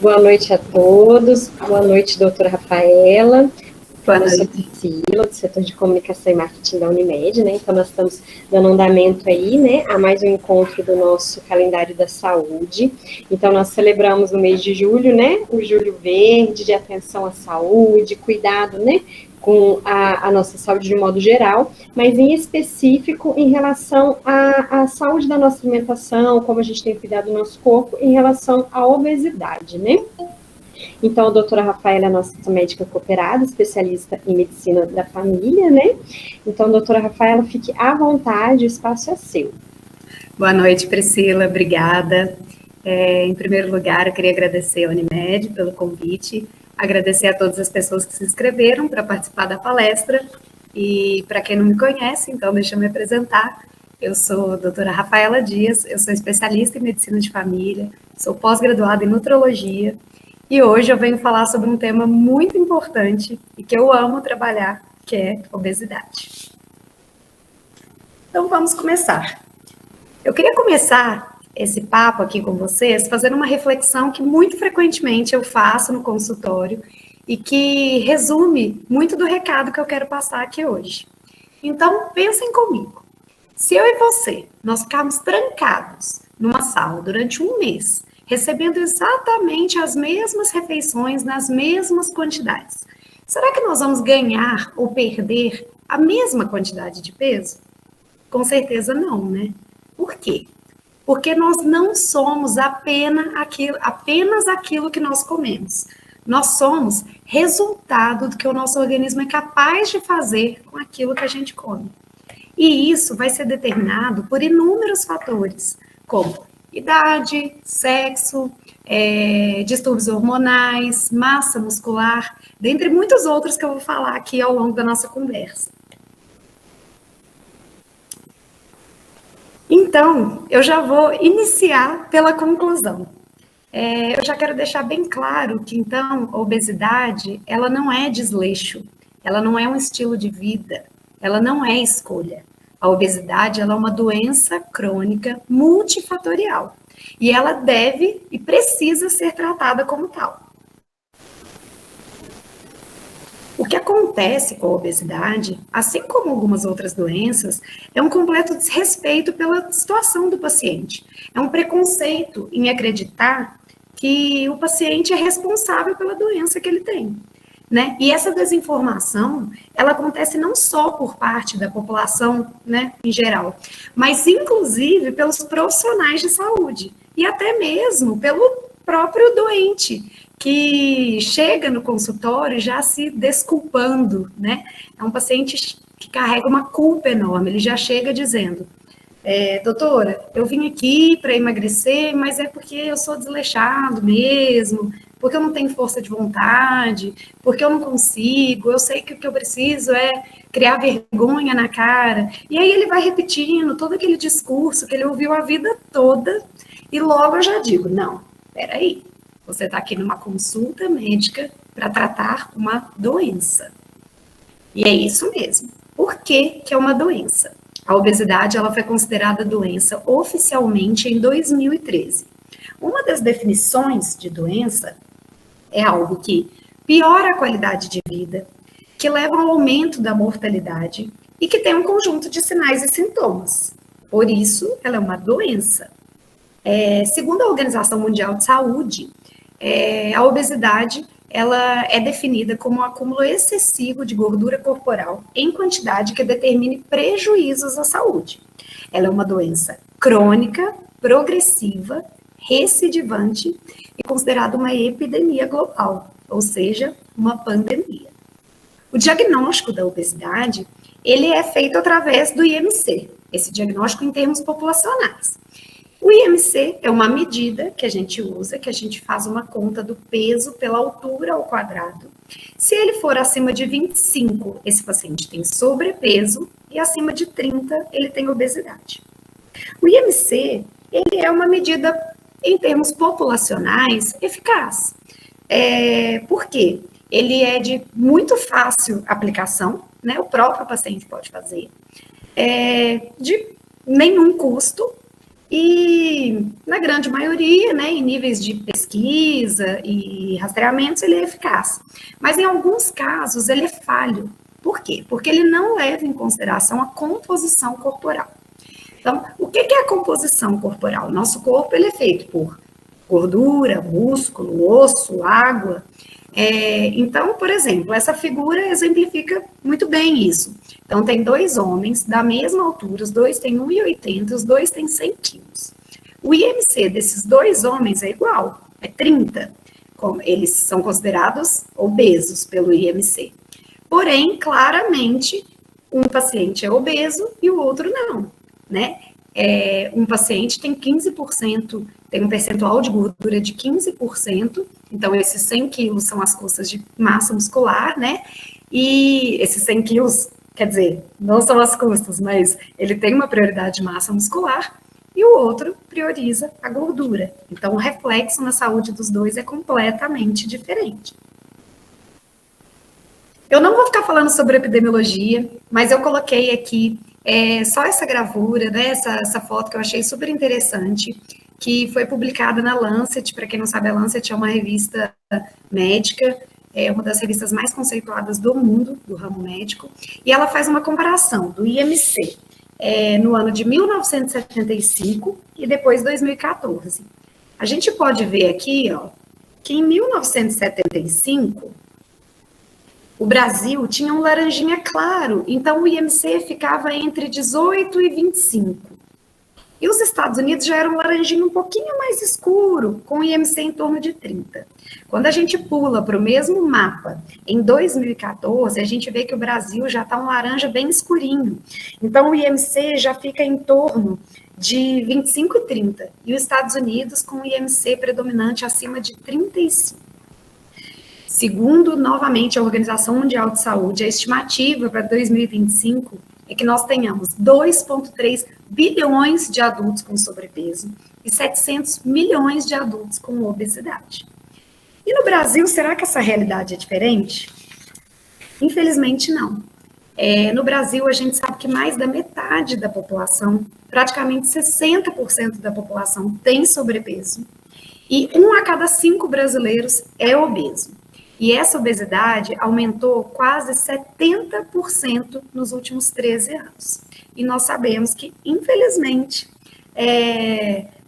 Boa noite a todos. Boa noite, doutora Rafaela. Boa Eu sou noite. Priscila, do setor de comunicação e marketing da Unimed, né? Então, nós estamos dando andamento aí, né, a mais um encontro do nosso calendário da saúde. Então, nós celebramos no mês de julho, né, o Julho Verde, de atenção à saúde, cuidado, né, com a nossa saúde de modo geral, mas em específico em relação à saúde da nossa alimentação, como a gente tem cuidado do nosso corpo, em relação à obesidade, né? Então, a doutora Rafaela é a nossa médica cooperada, especialista em medicina da família, né? Então, doutora Rafaela, fique à vontade, o espaço é seu. Boa noite, Priscila, obrigada. Em primeiro lugar, eu queria agradecer a Unimed pelo convite, agradecer a todas as pessoas que se inscreveram para participar da palestra, e para quem não me conhece, então deixa eu me apresentar. Eu sou a doutora Rafaela Dias, eu sou especialista em medicina de família, sou pós-graduada em nutrologia, e hoje eu venho falar sobre um tema muito importante e que eu amo trabalhar, que é obesidade. Então vamos começar. Eu queria começar esse papo aqui com vocês fazendo uma reflexão que muito frequentemente eu faço no consultório e que resume muito do recado que eu quero passar aqui hoje. Então, pensem comigo. Se eu e você, nós ficarmos trancados numa sala durante um mês, recebendo exatamente as mesmas refeições nas mesmas quantidades, será que nós vamos ganhar ou perder a mesma quantidade de peso? Com certeza não, né? Por quê? Porque nós não somos apenas aquilo que nós comemos. Nós somos resultado do que o nosso organismo é capaz de fazer com aquilo que a gente come. E isso vai ser determinado por inúmeros fatores, como idade, sexo, distúrbios hormonais, massa muscular, dentre muitos outros que eu vou falar aqui ao longo da nossa conversa. Então, eu já vou iniciar pela conclusão. Eu já quero deixar bem claro que, então, a obesidade, ela não é desleixo, ela não é um estilo de vida, ela não é escolha. A obesidade, ela é uma doença crônica multifatorial e ela deve e precisa ser tratada como tal. O que acontece com a obesidade, assim como algumas outras doenças, é um completo desrespeito pela situação do paciente. É um preconceito em acreditar que o paciente é responsável pela doença que ele tem, né? E essa desinformação, ela acontece não só por parte da população, né, em geral, mas inclusive pelos profissionais de saúde e até mesmo pelo próprio doente, que chega no consultório já se desculpando, né? É um paciente que carrega uma culpa enorme, ele já chega dizendo, doutora, eu vim aqui para emagrecer, mas é porque eu sou desleixado mesmo, porque eu não tenho força de vontade, porque eu não consigo, eu sei que o que eu preciso é criar vergonha na cara. E aí ele vai repetindo todo aquele discurso que ele ouviu a vida toda, e logo eu já digo, não, peraí, você está aqui numa consulta médica para tratar uma doença. E é isso mesmo. Por que é uma doença? A obesidade, ela foi considerada doença oficialmente em 2013. Uma das definições de doença é algo que piora a qualidade de vida, que leva ao aumento da mortalidade e que tem um conjunto de sinais e sintomas. Por isso, ela é uma doença. Segundo a Organização Mundial de Saúde, a obesidade ela é definida como um acúmulo excessivo de gordura corporal em quantidade que determine prejuízos à saúde. Ela é uma doença crônica, progressiva, recidivante e considerada uma epidemia global, ou seja, uma pandemia. O diagnóstico da obesidade, ele é feito através do IMC, esse diagnóstico em termos populacionais. O IMC é uma medida que a gente usa, que a gente faz uma conta do peso pela altura ao quadrado. Se ele for acima de 25, esse paciente tem sobrepeso, e acima de 30, ele tem obesidade. O IMC, ele é uma medida, em termos populacionais, eficaz. Por quê? Ele é de muito fácil aplicação, né? O próprio paciente pode fazer, de nenhum custo, E, na grande maioria, né, em níveis de pesquisa e rastreamentos, ele é eficaz. Mas, em alguns casos, ele é falho. Por quê? Porque ele não leva em consideração a composição corporal. Então, o que é a composição corporal? Nosso corpo ele é feito por gordura, músculo, osso, água. Então, por exemplo, essa figura exemplifica muito bem isso. Então, tem dois homens da mesma altura, os dois têm 1,80, os dois têm 100 quilos. O IMC desses dois homens é igual, é 30. Eles são considerados obesos pelo IMC. Porém, claramente, um paciente é obeso e o outro não, né? Um paciente tem 15%, tem um percentual de gordura de 15%, então esses 100 quilos são as custas de massa muscular, né? E esses 100 quilos, quer dizer, não são as custas, mas ele tem uma prioridade de massa muscular e o outro prioriza a gordura. Então, o reflexo na saúde dos dois é completamente diferente. Eu não vou ficar falando sobre epidemiologia, mas eu coloquei aqui só essa gravura, né, essa foto que eu achei super interessante, que foi publicada na Lancet. Para quem não sabe, a Lancet é uma revista médica, é uma das revistas mais conceituadas do mundo, do ramo médico, e ela faz uma comparação do IMC no ano de 1975 e depois 2014. A gente pode ver aqui, ó, que em 1975... o Brasil tinha um laranjinha claro, então o IMC ficava entre 18 e 25. E os Estados Unidos já era um laranjinho um pouquinho mais escuro, com o IMC em torno de 30. Quando a gente pula para o mesmo mapa, em 2014, a gente vê que o Brasil já está um laranja bem escurinho. Então o IMC já fica em torno de 25 e 30. E os Estados Unidos com o IMC predominante acima de 35. Segundo, novamente, a Organização Mundial de Saúde, a estimativa para 2025 é que nós tenhamos 2,3 bilhões de adultos com sobrepeso e 700 milhões de adultos com obesidade. E no Brasil, será que essa realidade é diferente? Infelizmente, não. No Brasil, a gente sabe que mais da metade da população, praticamente 60% da população, tem sobrepeso e 1 a cada 5 brasileiros é obeso. E essa obesidade aumentou quase 70% nos últimos 13 anos. E nós sabemos que, infelizmente,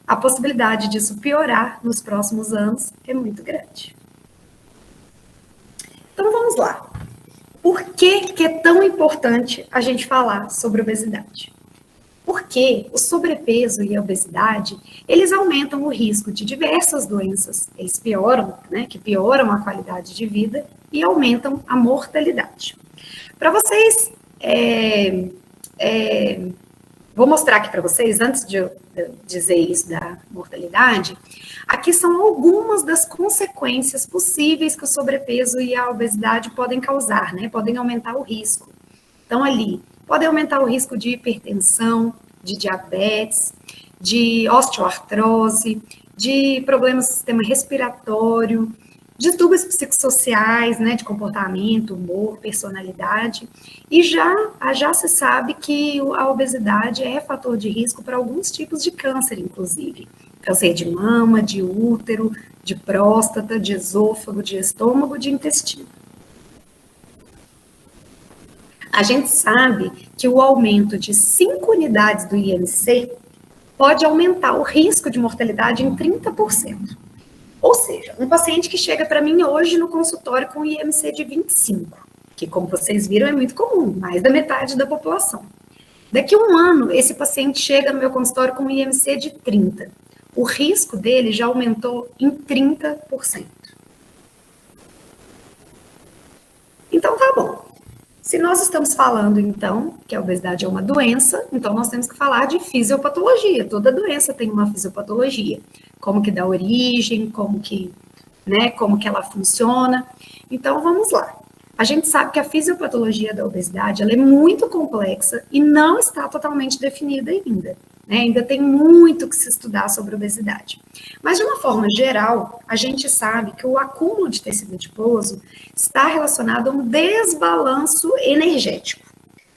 a possibilidade disso piorar nos próximos anos é muito grande. Então, vamos lá. Por que é tão importante a gente falar sobre obesidade? Porque o sobrepeso e a obesidade, eles aumentam o risco de diversas doenças, eles pioram, né, que pioram a qualidade de vida e aumentam a mortalidade. Para vocês, vou mostrar aqui para vocês, antes de eu dizer isso da mortalidade, aqui são algumas das consequências possíveis que o sobrepeso e a obesidade podem causar, né, podem aumentar o risco. Então, ali, pode aumentar o risco de hipertensão, de diabetes, de osteoartrose, de problemas do sistema respiratório, distúrbios psicossociais, né, de comportamento, humor, personalidade. E já se sabe que a obesidade é fator de risco para alguns tipos de câncer, inclusive. Câncer de mama, de útero, de próstata, de esôfago, de estômago, de intestino. A gente sabe que o aumento de 5 unidades do IMC pode aumentar o risco de mortalidade em 30%. Ou seja, um paciente que chega para mim hoje no consultório com IMC de 25, que como vocês viram é muito comum, mais da metade da população. Daqui a um ano, esse paciente chega no meu consultório com IMC de 30. O risco dele já aumentou em 30%. Então tá bom. Se nós estamos falando, então, que a obesidade é uma doença, então nós temos que falar de fisiopatologia. Toda doença tem uma fisiopatologia. Como que dá origem, como que ela funciona. Então, vamos lá. A gente sabe que a fisiopatologia da obesidade ela é muito complexa e não está totalmente definida ainda. Né? Ainda tem muito que se estudar sobre obesidade. Mas, de uma forma geral, a gente sabe que o acúmulo de tecido adiposo está relacionado a um desbalanço energético,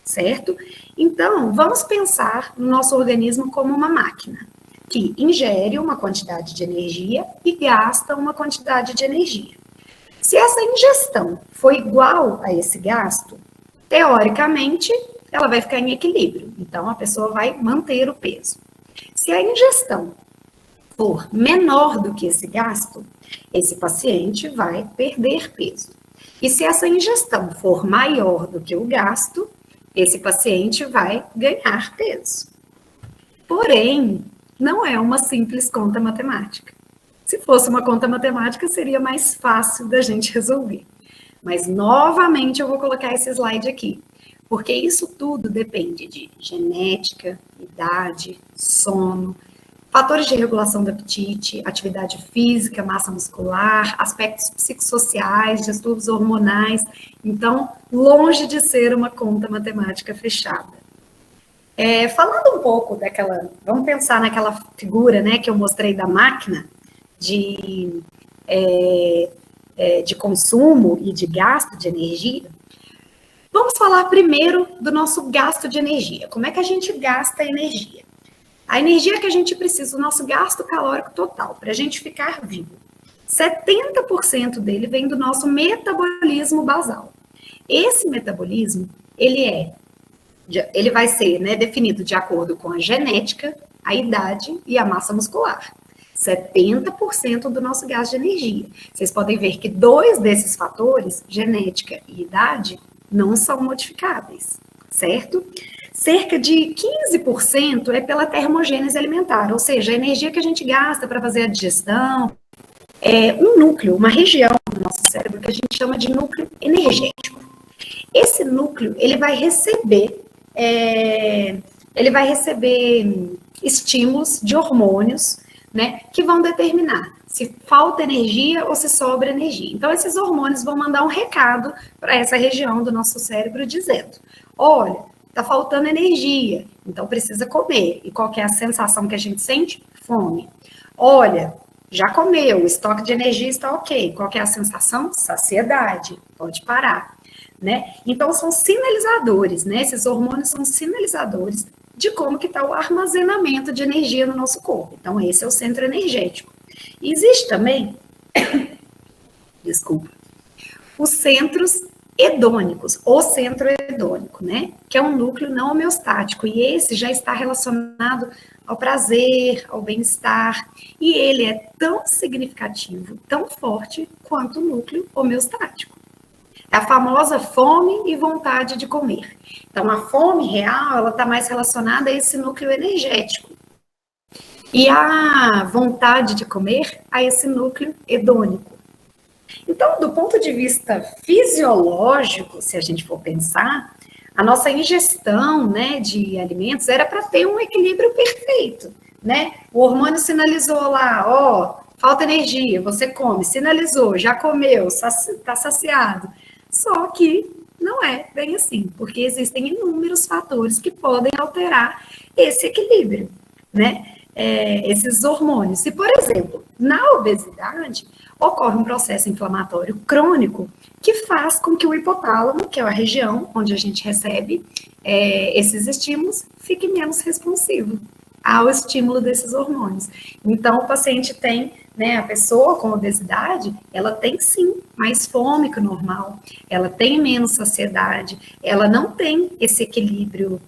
certo? Então, vamos pensar no nosso organismo como uma máquina. que ingere uma quantidade de energia e gasta uma quantidade de energia. Se essa ingestão for igual a esse gasto, teoricamente, ela vai ficar em equilíbrio. Então, a pessoa vai manter o peso. Se a ingestão for menor do que esse gasto, esse paciente vai perder peso. E se essa ingestão for maior do que o gasto, esse paciente vai ganhar peso. Porém, não é uma simples conta matemática. Se fosse uma conta matemática, seria mais fácil da gente resolver. Mas, novamente, eu vou colocar esse slide aqui, porque isso tudo depende de genética, idade, sono, fatores de regulação do apetite, atividade física, massa muscular, aspectos psicossociais, distúrbios hormonais. Então, longe de ser uma conta matemática fechada. Falando um pouco daquela, vamos pensar naquela figura, né, que eu mostrei da máquina de consumo e de gasto de energia. Vamos falar primeiro do nosso gasto de energia. Como é que a gente gasta energia? A energia que a gente precisa, o nosso gasto calórico total, para a gente ficar vivo, 70% dele vem do nosso metabolismo basal. Esse metabolismo, ele vai ser, né, definido de acordo com a genética, a idade e a massa muscular. 70% do nosso gasto de energia. Vocês podem ver que 2 desses fatores, genética e idade, não são modificáveis, certo? Cerca de 15% é pela termogênese alimentar, ou seja, a energia que a gente gasta para fazer a digestão, é um núcleo, uma região do nosso cérebro que a gente chama de núcleo energético. Esse núcleo, ele vai receber estímulos de hormônios, né, que vão determinar se falta energia ou se sobra energia. Então, esses hormônios vão mandar um recado para essa região do nosso cérebro dizendo, olha, está faltando energia, então precisa comer. E qual que é a sensação que a gente sente? Fome. Olha, já comeu, o estoque de energia está ok. Qual que é a sensação? Saciedade, pode parar. Né? Então, são sinalizadores, né? Esses hormônios são sinalizadores de como que está o armazenamento de energia no nosso corpo. Então, esse é o centro energético. E existe também, os centros hedônicos, ou centro hedônico, né? Que é um núcleo não homeostático, e esse já está relacionado ao prazer, ao bem-estar, e ele é tão significativo, tão forte, quanto o núcleo homeostático. É a famosa fome e vontade de comer. Então, a fome real, ela está mais relacionada a esse núcleo energético. E a vontade de comer a esse núcleo hedônico. Então, do ponto de vista fisiológico, se a gente for pensar, a nossa ingestão, né, de alimentos era para ter um equilíbrio perfeito, né? O hormônio sinalizou lá, ó, falta energia, você come, sinalizou, já comeu, está saciado. Só que não é bem assim, porque existem inúmeros fatores que podem alterar esse equilíbrio, né? Esses hormônios. E, por exemplo, na obesidade, ocorre um processo inflamatório crônico que faz com que o hipotálamo, que é a região onde a gente recebe esses estímulos, fique menos responsivo ao estímulo desses hormônios. Então, o paciente tem, né, a pessoa com obesidade, ela tem sim mais fome que o normal, ela tem menos saciedade, ela não tem esse equilíbrio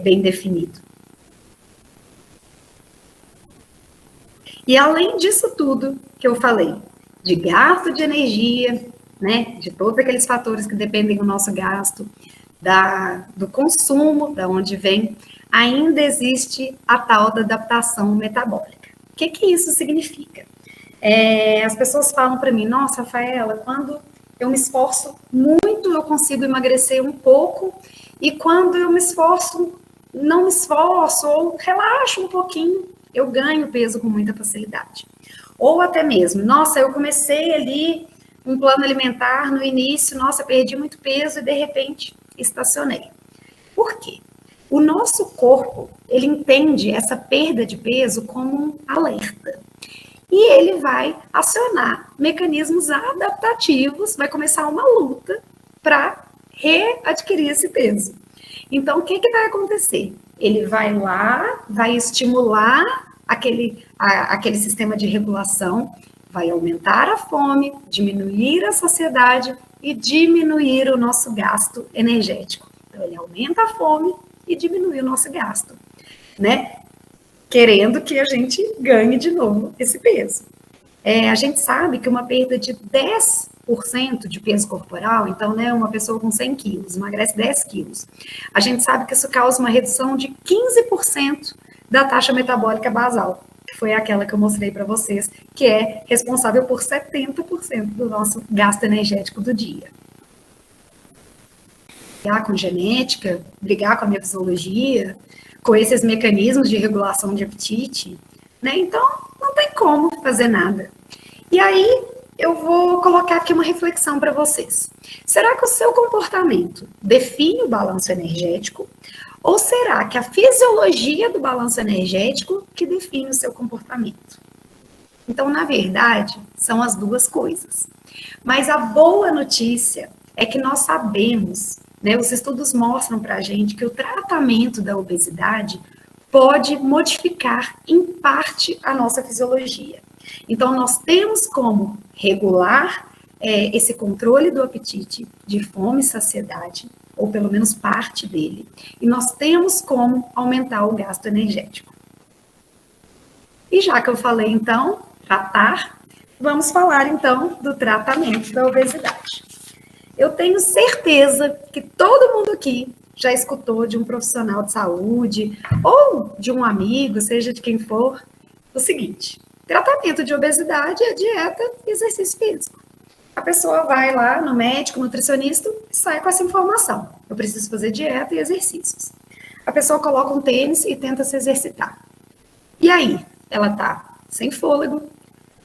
bem definido. E além disso tudo que eu falei, de gasto de energia, né, de todos aqueles fatores que dependem do nosso gasto, do consumo, da onde vem, ainda existe a tal da adaptação metabólica. O que isso significa? As pessoas falam para mim, nossa, Rafaela, quando eu me esforço muito, eu consigo emagrecer um pouco, e quando eu me esforço, não me esforço, ou relaxo um pouquinho, eu ganho peso com muita facilidade. Ou até mesmo, nossa, eu comecei ali um plano alimentar no início, nossa, perdi muito peso e de repente estacionei. Por quê? O nosso corpo, ele entende essa perda de peso como um alerta. E ele vai acionar mecanismos adaptativos, vai começar uma luta para readquirir esse peso. Então, o que vai acontecer? Ele vai lá, vai estimular aquele sistema de regulação, vai aumentar a fome, diminuir a saciedade e diminuir o nosso gasto energético. Então, ele aumenta a fome e diminui o nosso gasto, né? Querendo que a gente ganhe de novo esse peso. A gente sabe que uma perda de 10% de peso corporal, então, né, uma pessoa com 100 quilos emagrece 10 quilos, a gente sabe que isso causa uma redução de 15% da taxa metabólica basal, que foi aquela que eu mostrei para vocês, que é responsável por 70% do nosso gasto energético do dia. Brigar com genética, brigar com a minha fisiologia, com esses mecanismos de regulação de apetite, né? Então, não tem como fazer nada. E aí, eu vou colocar aqui uma reflexão para vocês. Será que o seu comportamento define o balanço energético? Ou será que a fisiologia do balanço energético que define o seu comportamento? Então, na verdade, são as duas coisas. Mas a boa notícia é que nós sabemos, né, os estudos mostram para a gente que o tratamento da obesidade pode modificar, em parte, a nossa fisiologia. Então, nós temos como regular esse controle do apetite, de fome e saciedade, ou pelo menos parte dele, e nós temos como aumentar o gasto energético. E já que eu falei, então, tratar, vamos falar, então, do tratamento da obesidade. Eu tenho certeza que todo mundo aqui já escutou de um profissional de saúde ou de um amigo, seja de quem for, o seguinte: tratamento de obesidade é dieta e exercício físico. A pessoa vai lá no médico, nutricionista, e sai com essa informação. Eu preciso fazer dieta e exercícios. A pessoa coloca um tênis e tenta se exercitar. E aí? Ela tá sem fôlego,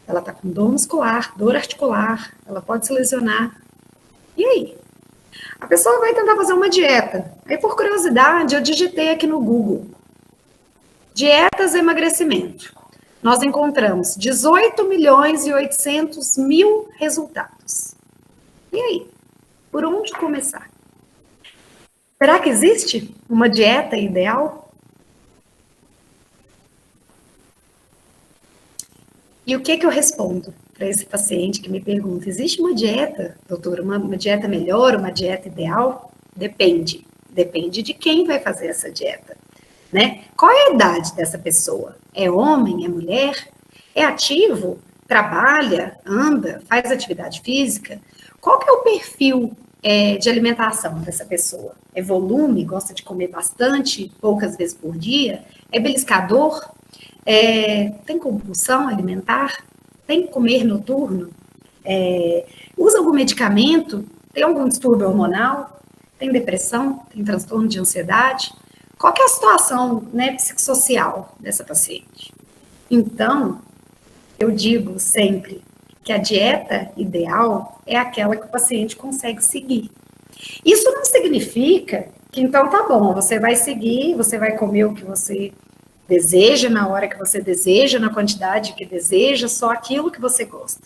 ela tá com dor muscular, dor articular, ela pode se lesionar. E aí? A pessoa vai tentar fazer uma dieta. Aí, por curiosidade, eu digitei aqui no Google: dietas e emagrecimento. Nós encontramos 18.800.000 resultados. E aí? Por onde começar? Será que existe uma dieta ideal? E o que eu respondo para esse paciente que me pergunta: existe uma dieta, doutor, uma dieta melhor, uma dieta ideal? Depende. Depende de quem vai fazer essa dieta, né? Qual é a idade dessa pessoa? É homem? É mulher? É ativo? Trabalha? Anda? Faz atividade física? Qual que é o perfil de alimentação dessa pessoa? É volume? Gosta de comer bastante, poucas vezes por dia? É beliscador? Tem compulsão alimentar? Tem comer noturno? Usa algum medicamento? Tem algum distúrbio hormonal? Tem depressão? Tem transtorno de ansiedade? Qual que é a situação, né, psicossocial dessa paciente? Então, eu digo sempre que a dieta ideal é aquela que o paciente consegue seguir. Isso não significa que, então, tá bom, você vai seguir, você vai comer o que você deseja, na hora que você deseja, na quantidade que deseja, só aquilo que você gosta.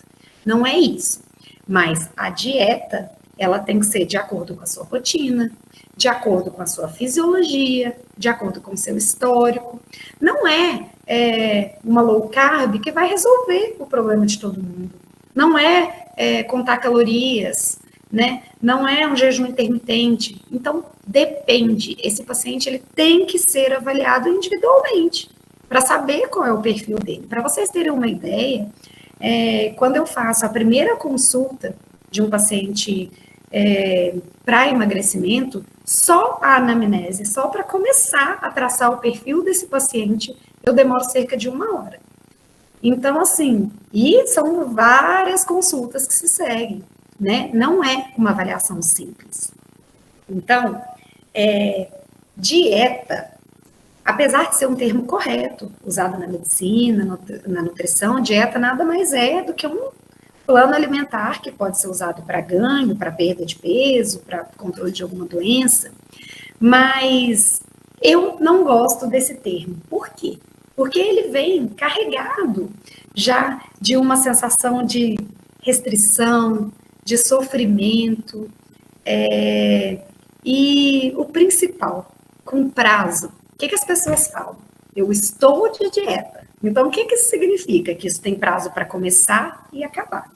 Não é isso. Mas a dieta, ela tem que ser de acordo com a sua rotina, de acordo com a sua fisiologia, de acordo com o seu histórico. Não é uma low carb que vai resolver o problema de todo mundo. Não é contar calorias, né? Não é um jejum intermitente. Então, depende. Esse paciente ele tem que ser avaliado individualmente para saber qual é o perfil dele. Para vocês terem uma ideia, quando eu faço a primeira consulta de um paciente para emagrecimento, só a anamnese, só para começar a traçar o perfil desse paciente, eu demoro cerca de 1 hora. Então, assim, e são várias consultas que se seguem, né? Não é uma avaliação simples. Então, dieta, apesar de ser um termo correto, usado na medicina, na nutrição, dieta nada mais é do que um plano alimentar que pode ser usado para ganho, para perda de peso, para controle de alguma doença, mas eu não gosto desse termo. Por quê? Porque ele vem carregado já de uma sensação de restrição, de sofrimento, e o principal, com prazo. O que as pessoas falam? Eu estou de dieta, Então, o que isso significa? Que isso tem prazo para começar e acabar.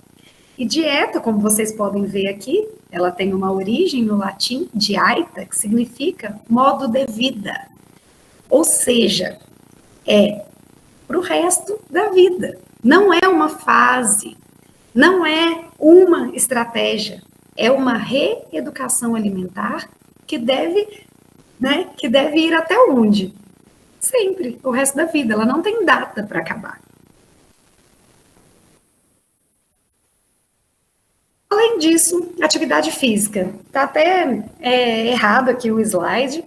E dieta, como vocês podem ver aqui, ela tem uma origem no latim, dieta, que significa modo de vida. Ou seja, é para o resto da vida. Não é uma fase, não é uma estratégia, é uma reeducação alimentar que deve ir até onde? Sempre, o resto da vida. Ela não tem data para acabar. Além disso, atividade física. Está até errado aqui o slide,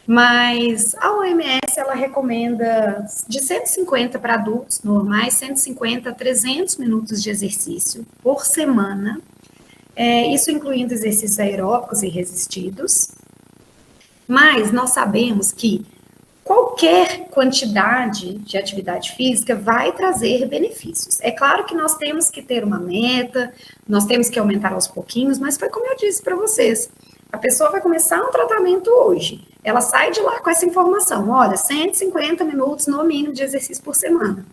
mas a OMS ela recomenda de 150 para adultos normais, 150 a 300 minutos de exercício por semana, isso incluindo exercícios aeróbicos e resistidos. Mas nós sabemos que qualquer quantidade de atividade física vai trazer benefícios. É claro que nós temos que ter uma meta, nós temos que aumentar aos pouquinhos, mas foi como eu disse para vocês, a pessoa vai começar um tratamento hoje, ela sai de lá com essa informação, olha, 150 minutos no mínimo de exercício por semana.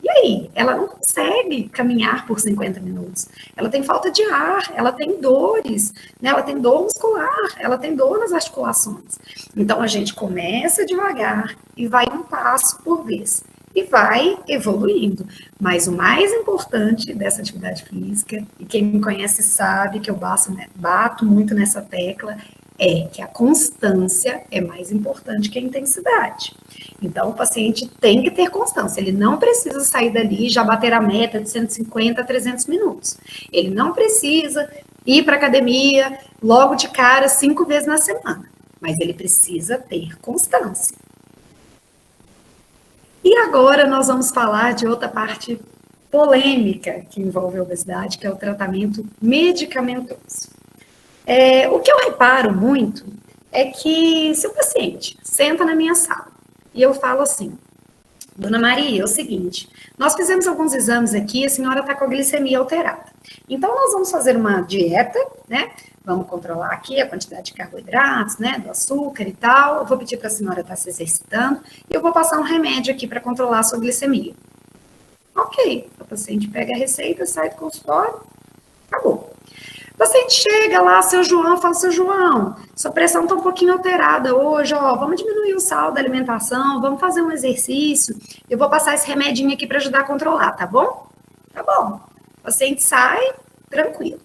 E aí, ela não consegue caminhar por 50 minutos. Ela tem falta de ar, ela tem dores, né? Ela tem dor muscular, ela tem dor nas articulações. Então, a gente começa devagar e vai um passo por vez. E vai evoluindo. Mas o mais importante dessa atividade física, e quem me conhece sabe que eu bato muito nessa tecla, é que a constância é mais importante que a intensidade. Então, o paciente tem que ter constância. Ele não precisa sair dali e já bater a meta de 150 a 300 minutos. Ele não precisa ir para a academia logo de cara 5 vezes na semana. Mas ele precisa ter constância. E agora nós vamos falar de outra parte polêmica que envolve a obesidade, que é o tratamento medicamentoso. O que eu reparo muito é que se o paciente senta na minha sala e eu falo assim, Dona Maria, é o seguinte, nós fizemos alguns exames aqui, a senhora está com a glicemia alterada. Então, nós vamos fazer uma dieta, né? Vamos controlar aqui a quantidade de carboidratos, né? Do açúcar e tal. Eu vou pedir para a senhora estar se exercitando e eu vou passar um remédio aqui para controlar a sua glicemia. Ok, o paciente pega a receita, sai do consultório, acabou. O paciente chega lá, seu João, fala, seu João, sua pressão está um pouquinho alterada hoje, ó, vamos diminuir o sal da alimentação, vamos fazer um exercício, eu vou passar esse remedinho aqui para ajudar a controlar, tá bom? Tá bom. O paciente sai, tranquilo.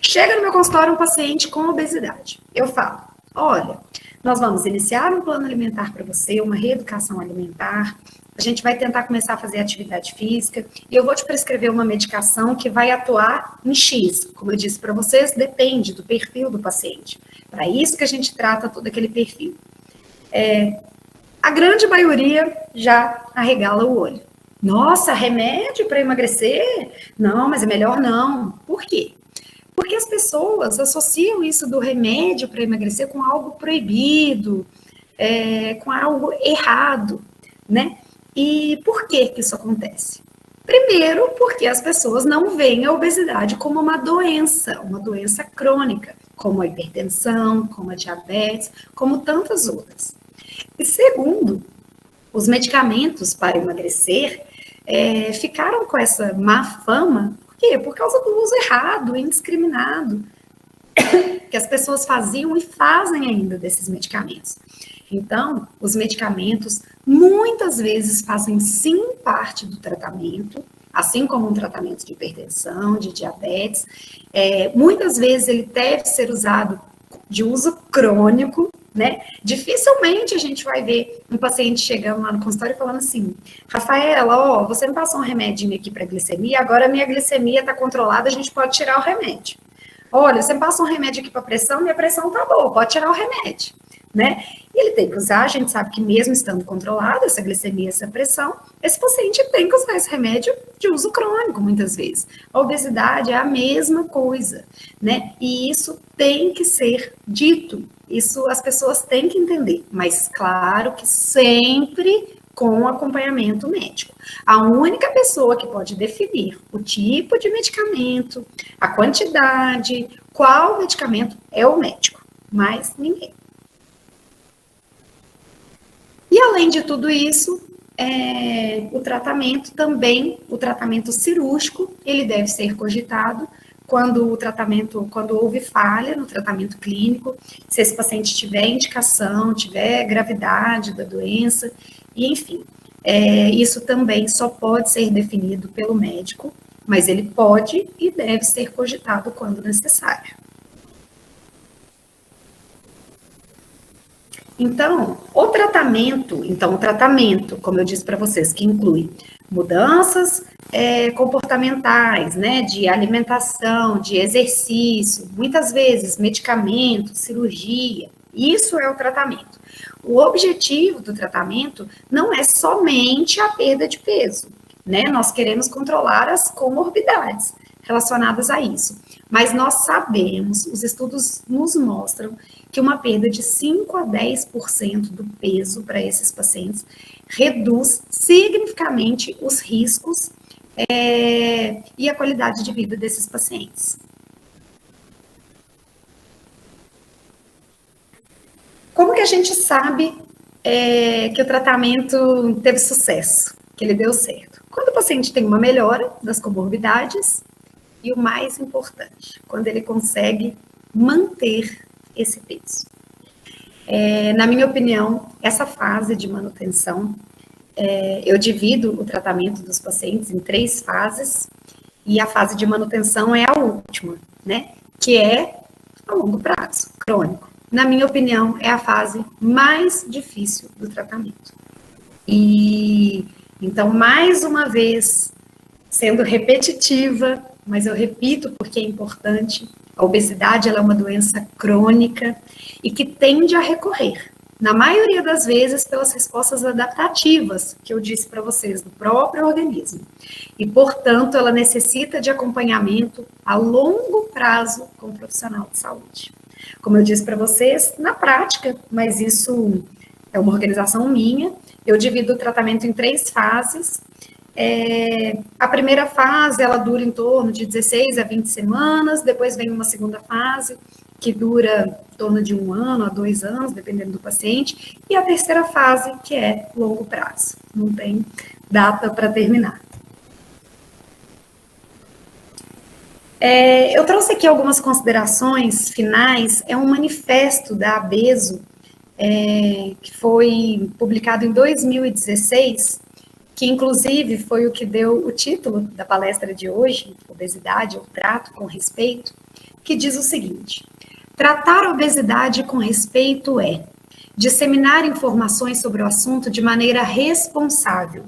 Chega no meu consultório um paciente com obesidade. Eu falo, olha, nós vamos iniciar um plano alimentar para você, uma reeducação alimentar, a gente vai tentar começar a fazer atividade física e eu vou te prescrever uma medicação que vai atuar em X. Como eu disse para vocês, depende do perfil do paciente. Para isso que a gente trata todo aquele perfil. A grande maioria já arregala o olho. Nossa, remédio para emagrecer? Não, mas é melhor não. Por quê? Porque as pessoas associam isso do remédio para emagrecer com algo proibido, com algo errado, né? E por que isso acontece? Primeiro, porque as pessoas não veem a obesidade como uma doença crônica, como a hipertensão, como a diabetes, como tantas outras. E segundo, os medicamentos para emagrecer ficaram com essa má fama, por quê? Por causa do uso errado, indiscriminado, que as pessoas faziam e fazem ainda desses medicamentos. Então, os medicamentos muitas vezes fazem sim parte do tratamento, assim como um tratamento de hipertensão, de diabetes. Muitas vezes ele deve ser usado de uso crônico, né? Dificilmente a gente vai ver um paciente chegando lá no consultório e falando assim, Rafaela, ó, você me passou um remedinho aqui para glicemia, agora a minha glicemia está controlada, a gente pode tirar o remédio. Olha, você me passou um remédio aqui para pressão, minha pressão tá boa, pode tirar o remédio, né? E ele tem que usar, a gente sabe que mesmo estando controlada essa glicemia, essa pressão, esse paciente tem que usar esse remédio de uso crônico, muitas vezes. A obesidade é a mesma coisa, né? E isso tem que ser dito, isso as pessoas têm que entender, mas claro que sempre com acompanhamento médico. A única pessoa que pode definir o tipo de medicamento, a quantidade, qual medicamento é o médico, mais ninguém. E além de tudo isso, o tratamento também, o tratamento cirúrgico, ele deve ser cogitado quando houve falha no tratamento clínico, se esse paciente tiver indicação, tiver gravidade da doença, e enfim, isso também só pode ser definido pelo médico, mas ele pode e deve ser cogitado quando necessário. Então, o tratamento, como eu disse para vocês, que inclui mudanças comportamentais, né, de alimentação, de exercício, muitas vezes medicamento, cirurgia, isso é o tratamento. O objetivo do tratamento não é somente a perda de peso, né? Nós queremos controlar as comorbidades relacionadas a isso. Mas nós sabemos, os estudos nos mostram que uma perda de 5 a 10% do peso para esses pacientes reduz significativamente os riscos e a qualidade de vida desses pacientes. Como que a gente sabe que o tratamento teve sucesso, que ele deu certo? Quando o paciente tem uma melhora das comorbidades e o mais importante, quando ele consegue manter esse peso. Na minha opinião, essa fase de manutenção, eu divido o tratamento dos pacientes em 3 fases, e a fase de manutenção é a última, né? Que é a longo prazo, crônico. Na minha opinião, é a fase mais difícil do tratamento. E, então, mais uma vez, sendo repetitiva, mas eu repito porque é importante, a obesidade ela é uma doença crônica e que tende a recorrer, na maioria das vezes, pelas respostas adaptativas que eu disse para vocês, do próprio organismo. E, portanto, ela necessita de acompanhamento a longo prazo com o profissional de saúde. Como eu disse para vocês, na prática, mas isso é uma organização minha, eu divido o tratamento em 3 fases. A primeira fase, ela dura em torno de 16 a 20 semanas, depois vem uma segunda fase, que dura em torno de 1 ano a 2 anos, dependendo do paciente, e a terceira fase, que é longo prazo, não tem data para terminar. Eu trouxe aqui algumas considerações finais, é um manifesto da ABESO, que foi publicado em 2016, que inclusive foi o que deu o título da palestra de hoje, Obesidade, eu trato com respeito, que diz o seguinte: tratar a obesidade com respeito é disseminar informações sobre o assunto de maneira responsável,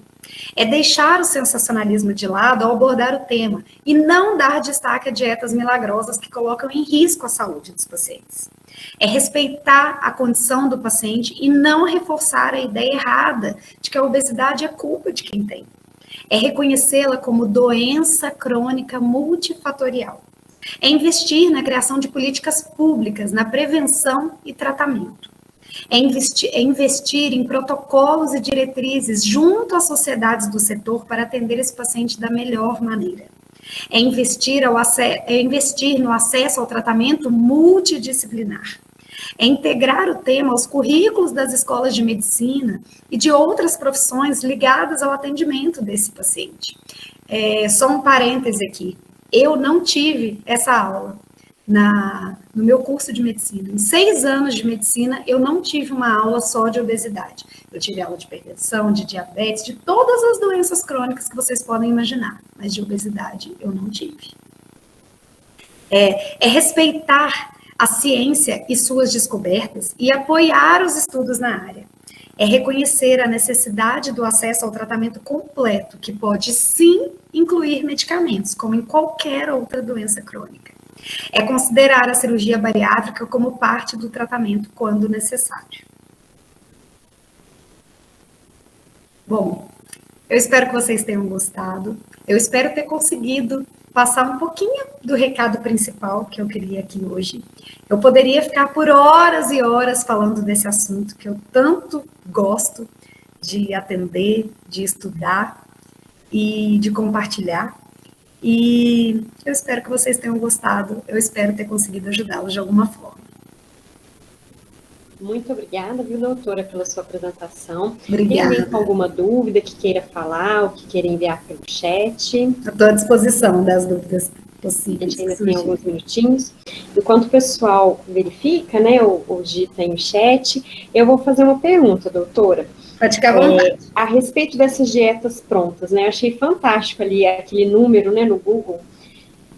é deixar o sensacionalismo de lado ao abordar o tema e não dar destaque a dietas milagrosas que colocam em risco a saúde dos pacientes. É respeitar a condição do paciente e não reforçar a ideia errada de que a obesidade é culpa de quem tem. É reconhecê-la como doença crônica multifatorial. É investir na criação de políticas públicas, na prevenção e tratamento. É investir em protocolos e diretrizes junto às sociedades do setor para atender esse paciente da melhor maneira. É investir no acesso ao tratamento multidisciplinar. É integrar o tema aos currículos das escolas de medicina e de outras profissões ligadas ao atendimento desse paciente. Só um parêntese aqui. Eu não tive essa aula no meu curso de medicina. Em 6 anos de medicina, eu não tive uma aula só de obesidade. Eu tive aula de hipertensão, de diabetes, de todas as doenças crônicas que vocês podem imaginar, mas de obesidade eu não tive. É respeitar a ciência e suas descobertas e apoiar os estudos na área. É reconhecer a necessidade do acesso ao tratamento completo, que pode sim incluir medicamentos, como em qualquer outra doença crônica. É considerar a cirurgia bariátrica como parte do tratamento quando necessário. Bom, eu espero que vocês tenham gostado. Eu espero ter conseguido passar um pouquinho do recado principal que eu queria aqui hoje. Eu poderia ficar por horas e horas falando desse assunto que eu tanto gosto de atender, de estudar e de compartilhar. E eu espero que vocês tenham gostado, eu espero ter conseguido ajudá-los de alguma forma. Muito obrigada, viu, doutora, pela sua apresentação. Obrigada. Tem alguém com alguma dúvida que queira falar ou que queira enviar pelo chat? Estou à disposição das dúvidas possíveis. A gente ainda tem alguns minutinhos. Enquanto o pessoal verifica, né, ou digita aí no chat, eu vou fazer uma pergunta, doutora. Pode ficar à vontade. A respeito dessas dietas prontas, né, eu achei fantástico ali aquele número, né, no Google.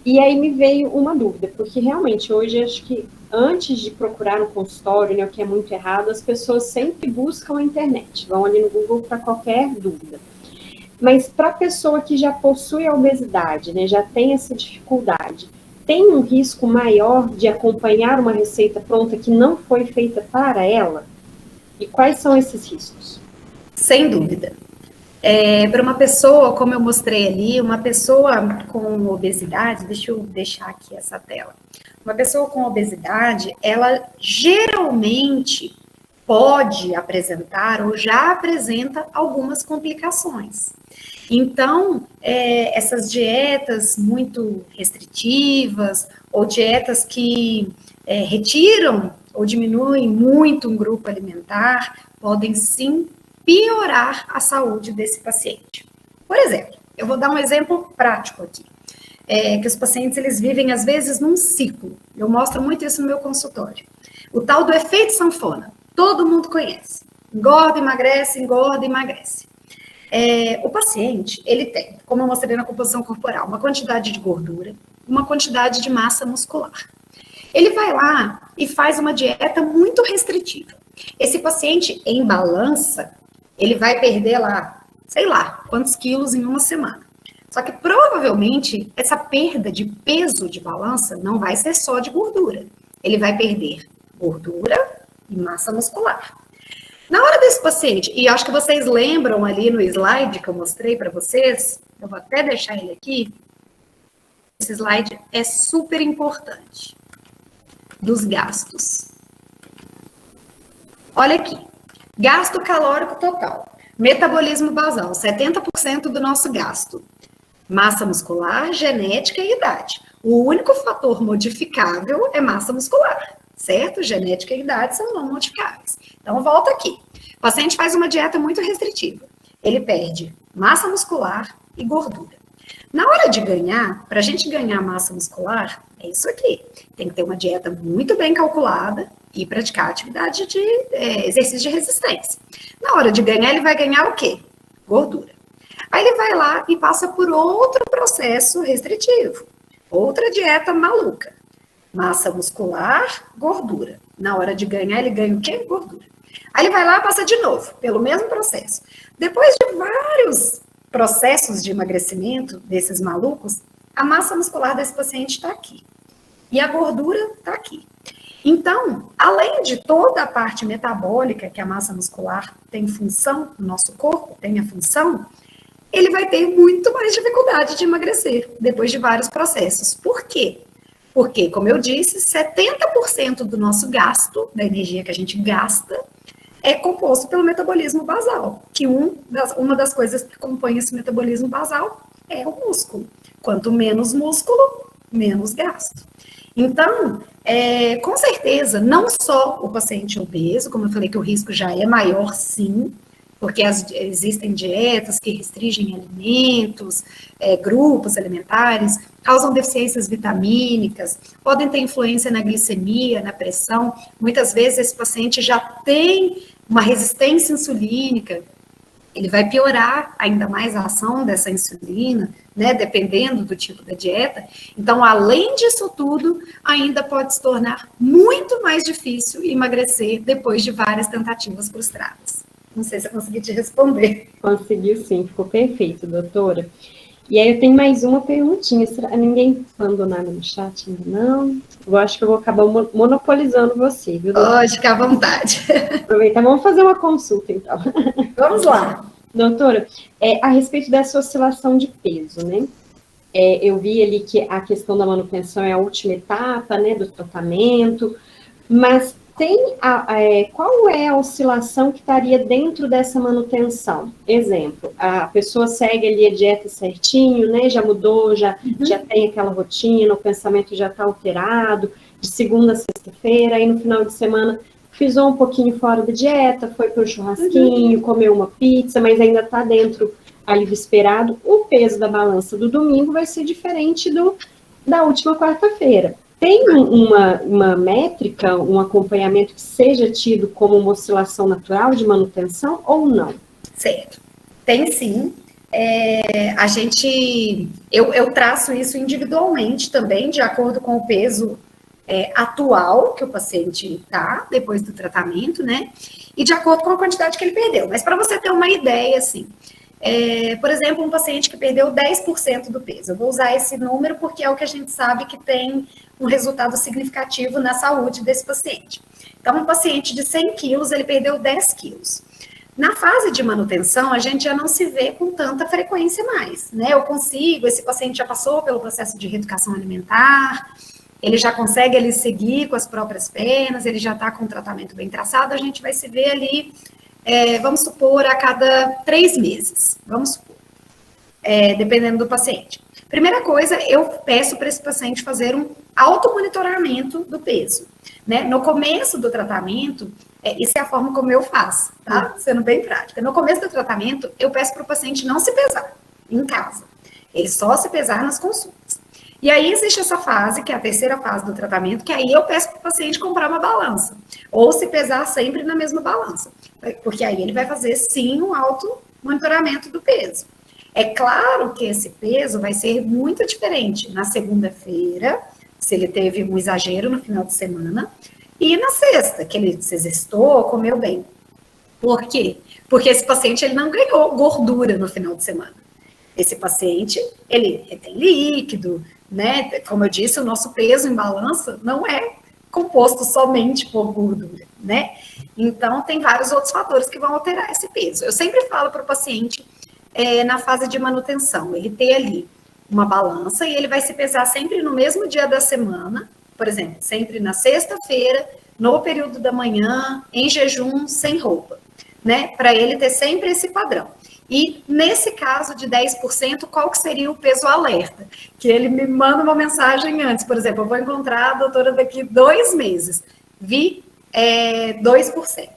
E aí me veio uma dúvida, porque realmente hoje acho que antes de procurar um consultório, né, o que é muito errado, as pessoas sempre buscam a internet, vão ali no Google para qualquer dúvida. Mas para a pessoa que já possui a obesidade, né, já tem essa dificuldade, tem um risco maior de acompanhar uma receita pronta que não foi feita para ela? E quais são esses riscos? Sem dúvida. Para uma pessoa, como eu mostrei ali, uma pessoa com obesidade, deixa eu deixar aqui essa tela. Uma pessoa com obesidade, ela geralmente pode apresentar ou já apresenta algumas complicações. Então, essas dietas muito restritivas ou dietas que retiram ou diminuem muito um grupo alimentar podem sim piorar a saúde desse paciente. Por exemplo, eu vou dar um exemplo prático aqui, que os pacientes eles vivem às vezes num ciclo. Eu mostro muito isso no meu consultório. O tal do efeito sanfona, todo mundo conhece. Engorda, emagrece, engorda, emagrece. O paciente, ele tem, como eu mostrei na composição corporal, uma quantidade de gordura, uma quantidade de massa muscular. Ele vai lá e faz uma dieta muito restritiva. Esse paciente em balança, ele vai perder lá, sei lá, quantos quilos em uma semana. Só que provavelmente essa perda de peso de balança não vai ser só de gordura. Ele vai perder gordura e massa muscular. Na hora desse paciente, e acho que vocês lembram ali no slide que eu mostrei para vocês, eu vou até deixar ele aqui. Esse slide é super importante. Dos gastos. Olha aqui. Gasto calórico total. Metabolismo basal, 70% do nosso gasto. Massa muscular, genética e idade. O único fator modificável é massa muscular, certo? Genética e idade são não modificáveis. Então, volta aqui. O paciente faz uma dieta muito restritiva. Ele perde massa muscular e gordura. Na hora de ganhar, para a gente ganhar massa muscular, é isso aqui. Tem que ter uma dieta muito bem calculada e praticar atividade de exercício de resistência. Na hora de ganhar, ele vai ganhar o quê? Gordura. Aí ele vai lá e passa por outro processo restritivo. Outra dieta maluca. Massa muscular, gordura. Na hora de ganhar, ele ganha o quê? Gordura. Aí ele vai lá e passa de novo, pelo mesmo processo. Depois de vários processos de emagrecimento desses malucos, a massa muscular desse paciente está aqui. E a gordura está aqui. Então, além de toda a parte metabólica que a massa muscular tem função, o nosso corpo tem a função, ele vai ter muito mais dificuldade de emagrecer depois de vários processos. Por quê? Porque, como eu disse, 70% do nosso gasto, da energia que a gente gasta, é composto pelo metabolismo basal, que uma das coisas que compõe esse metabolismo basal é o músculo. Quanto menos músculo, menos gasto. Então, com certeza, não só o paciente obeso, como eu falei que o risco já é maior, sim, porque existem dietas que restringem alimentos, grupos alimentares, causam deficiências vitamínicas, podem ter influência na glicemia, na pressão. Muitas vezes esse paciente já tem uma resistência insulínica, ele vai piorar ainda mais a ação dessa insulina, né, dependendo do tipo da dieta. Então, além disso tudo, ainda pode se tornar muito mais difícil emagrecer depois de várias tentativas frustradas. Não sei se eu consegui te responder. Conseguiu sim, ficou perfeito, doutora. E aí eu tenho mais uma perguntinha. Ninguém mandou nada no chat ainda não? Eu acho que eu vou acabar monopolizando você, viu, doutora? Pode ficar à vontade. Aproveitar, vamos fazer uma consulta, então. Vamos lá. Doutora, a respeito dessa oscilação de peso, né? Eu vi ali que a questão da manutenção é a última etapa, né, do tratamento, mas qual é a oscilação que estaria dentro dessa manutenção? Exemplo, a pessoa segue ali a dieta certinho, né, já mudou, já tem aquela rotina, o pensamento já está alterado, de segunda a sexta-feira, aí no final de semana pisou um pouquinho fora da dieta, foi para o churrasquinho, comeu uma pizza, mas ainda está dentro ali do esperado, o peso da balança do domingo vai ser diferente da última quarta-feira. Tem uma métrica, um acompanhamento que seja tido como uma oscilação natural de manutenção ou não? Certo. Tem sim. Eu traço isso individualmente também, de acordo com o peso atual que o paciente está depois do tratamento, né? E de acordo com a quantidade que ele perdeu. Mas para você ter uma ideia, assim, por exemplo, um paciente que perdeu 10% do peso. Eu vou usar esse número porque é o que a gente sabe que tem um resultado significativo na saúde desse paciente. Então, um paciente de 100 quilos, ele perdeu 10 quilos. Na fase de manutenção, a gente já não se vê com tanta frequência mais, né? Esse paciente já passou pelo processo de reeducação alimentar, ele já consegue ali seguir com as próprias pernas, ele já está com um tratamento bem traçado, a gente vai se ver ali, vamos supor, a cada 3 meses, vamos supor, dependendo do paciente. Primeira coisa, eu peço para esse paciente fazer um automonitoramento do peso, né? No começo do tratamento, isso é a forma como eu faço, tá? Sendo bem prática. No começo do tratamento, eu peço para o paciente não se pesar em casa. Ele só se pesar nas consultas. E aí existe essa fase, que é a terceira fase do tratamento, que aí eu peço para o paciente comprar uma balança. Ou se pesar sempre na mesma balança. Porque aí ele vai fazer, sim, um automonitoramento do peso. É claro que esse peso vai ser muito diferente na segunda-feira, se ele teve um exagero no final de semana, e na sexta, que ele se exercitou, comeu bem. Por quê? Porque esse paciente ele não ganhou gordura no final de semana. Esse paciente, ele tem líquido, né? Como eu disse, o nosso peso em balança não é composto somente por gordura, né? Então, tem vários outros fatores que vão alterar esse peso. Eu sempre falo para o paciente, na fase de manutenção, ele ter ali uma balança e ele vai se pesar sempre no mesmo dia da semana, por exemplo, sempre na sexta-feira, no período da manhã, em jejum, sem roupa, né? Para ele ter sempre esse padrão. E nesse caso de 10%, qual que seria o peso alerta? Que ele me manda uma mensagem antes, por exemplo, eu vou encontrar a doutora daqui 2 meses, vi 2%.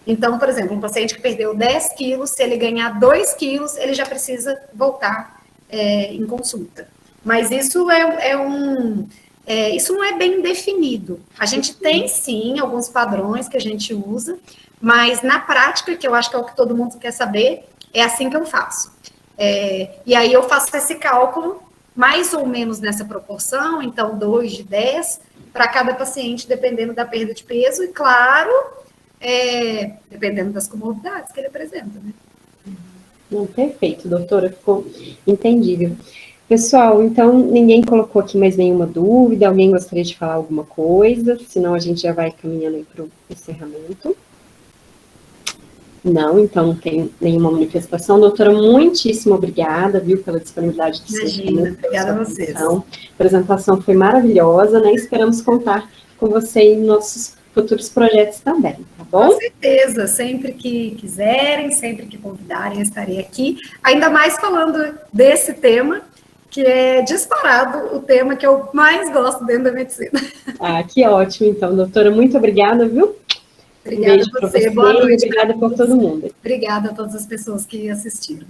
Então, por exemplo, um paciente que perdeu 10 quilos, se ele ganhar 2 quilos, ele já precisa voltar em consulta. Mas isso isso não é bem definido. A gente tem, sim, alguns padrões que a gente usa, mas na prática, que eu acho que é o que todo mundo quer saber, é assim que eu faço. E aí eu faço esse cálculo, mais ou menos nessa proporção, então 2 de 10, para cada paciente, dependendo da perda de peso, e claro, dependendo das comorbidades que ele apresenta, né? Perfeito, doutora, ficou entendível. Pessoal, então, ninguém colocou aqui mais nenhuma dúvida, alguém gostaria de falar alguma coisa, senão a gente já vai caminhando aí para o encerramento. Não, então não tem nenhuma manifestação. Doutora, muitíssimo obrigada, viu, pela disponibilidade do seu tempo. Obrigada a vocês. A apresentação foi maravilhosa, né? Esperamos contar com você em nossos futuros projetos também, tá bom? Com certeza, sempre que quiserem, sempre que convidarem, eu estarei aqui. Ainda mais falando desse tema, que é disparado o tema que eu mais gosto dentro da medicina. Ah, que ótimo, então, doutora, muito obrigada, viu? Obrigada beijo a você, boa noite. Obrigada por todo mundo. Obrigada a todas as pessoas que assistiram.